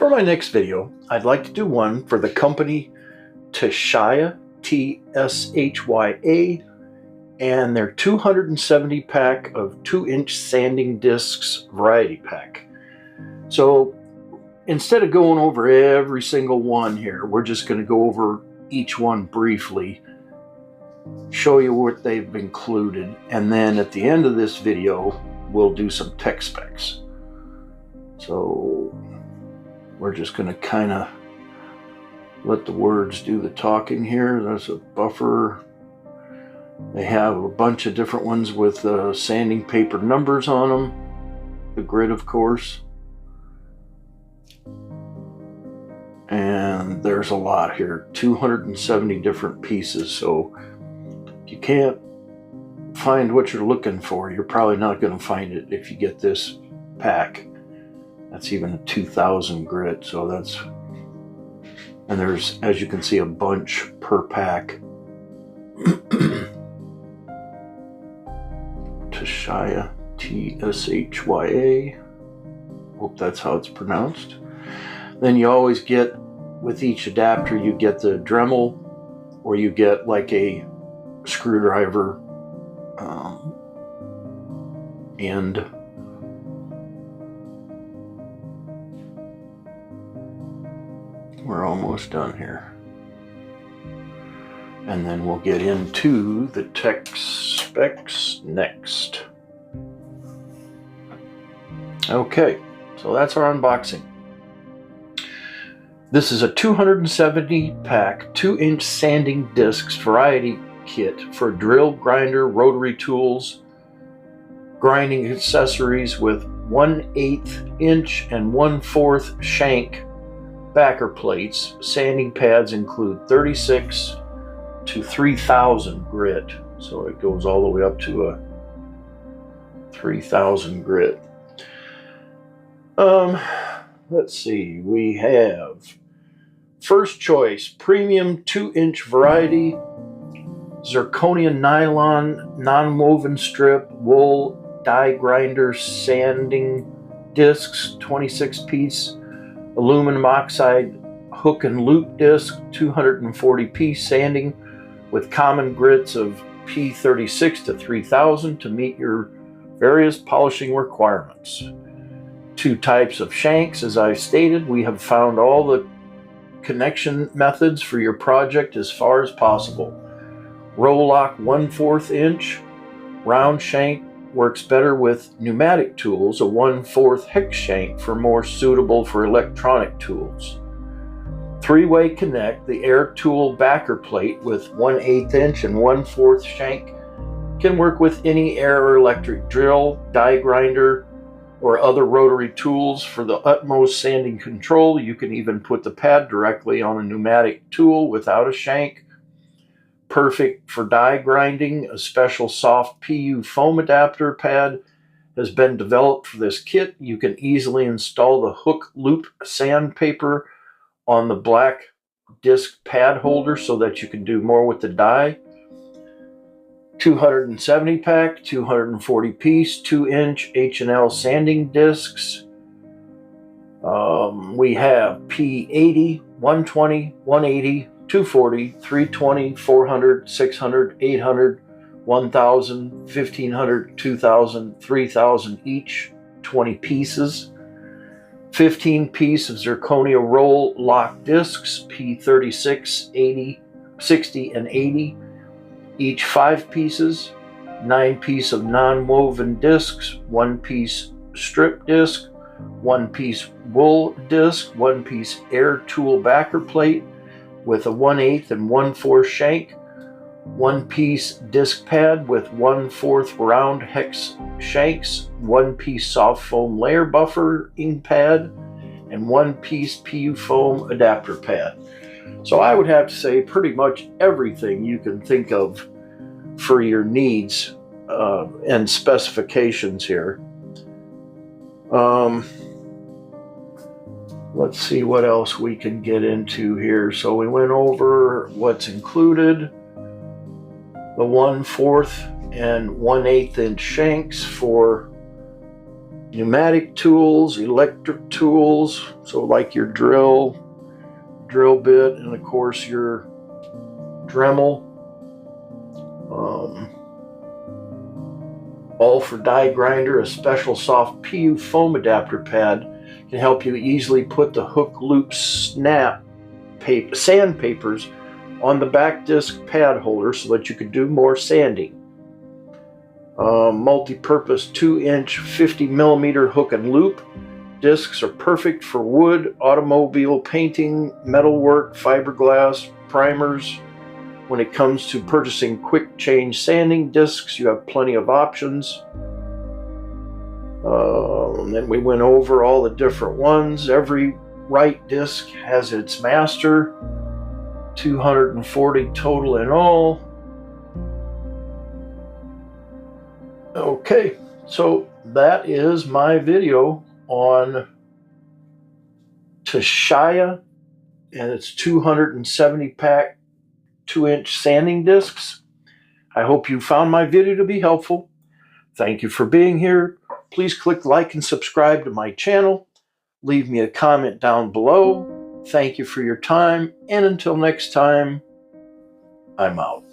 For my next video, I'd like to do one for the company Tshya, T-S-H-Y-A, and their 270 pack of 2-inch sanding discs variety pack. So instead of going over every single one here, we're just going to go over each one briefly, show you what they've included, and then at the end of this video we'll do some tech specs. So we're just going to kind of let the words do the talking here. There's a buffer. They have a bunch of different ones with sanding paper numbers on them. The grid, of course. And there's a lot here, 270 different pieces. So if you can't find what you're looking for, you're probably not going to find it if you get this pack. That's even a 2000 grit, so that's, and there's, as you can see, a bunch per pack. Tshya, T-S-H-Y-A, hope that's how it's pronounced. Then you always get, with each adapter, you get the Dremel, or you get like a screwdriver end. We're almost done here. And then we'll get into the tech specs next. Okay, so that's our unboxing. This is a 270 pack 2-inch sanding discs variety kit for drill, grinder, rotary tools, grinding accessories with 1/8 inch and 1/4 shank backer plates. Sanding pads include 36 to 3000 grit, so it goes all the way up to a 3000 grit. Let's see, we have first choice premium 2-inch variety Zirconia-Nylon Nonwoven-Strip-Wool die grinder sanding discs, 26-piece aluminum oxide hook and loop disc, 240 piece sanding with common grits of P36 to 3000 to meet your various polishing requirements. 2 types of shanks. As I stated, we have found all the connection methods for your project as far as possible. Roll lock 1/4 inch round shank works better with pneumatic tools. A 1/4 hex shank for more suitable for electronic tools. 3-way connect. The air tool backer plate with 1/8 inch and 1/4 shank can work with any air or electric drill, die grinder, or other rotary tools for the utmost sanding control. You can even put the pad directly on a pneumatic tool without a shank. Perfect for die grinding. A special soft PU foam adapter pad has been developed for this kit. You can easily install the hook loop sandpaper on the black disc pad holder so that you can do more with the die. 270 pack, 240 piece, 2-inch H&L sanding discs. We have P80, 120, 180, 240, 320, 400, 600, 800, 1000, 1500, 2000, 3000 each, 20 pieces. 15 piece of Zirconia roll lock discs, P36, 80, 60, and 80, each 5 pieces. 9 piece of non-woven discs, 1 piece strip disc, 1 piece wool disc, 1 piece air tool backer plate with a 1/8 and 1/4 shank, 1 piece disc pad with 1/4 round hex shanks, 1 piece soft foam layer buffering pad, and 1 piece PU foam adapter pad. So I would have to say pretty much everything you can think of for your needs and specifications here. Let's see what else we can get into here. So we went over what's included. The 1/4 and 1/8 inch shanks for pneumatic tools, electric tools, so like your drill bit, and of course your Dremel. All for die grinder. A special soft PU foam adapter pad can help you easily put the hook loop sandpapers on the back disc pad holder so that you can do more sanding. Multi-purpose 2-inch 50mm hook and loop discs are perfect for wood, automobile painting, metalwork, fiberglass, primers. When it comes to purchasing quick change sanding discs, you have plenty of options. And then we went over all the different ones. Every right disc has its master. 240 total in all. Okay, so that is my video on Tshya and its 270 pack 2-inch sanding discs. I hope you found my video to be helpful. Thank you for being here. Please click like and subscribe to my channel. Leave me a comment down below. Thank you for your time, and until next time, I'm out.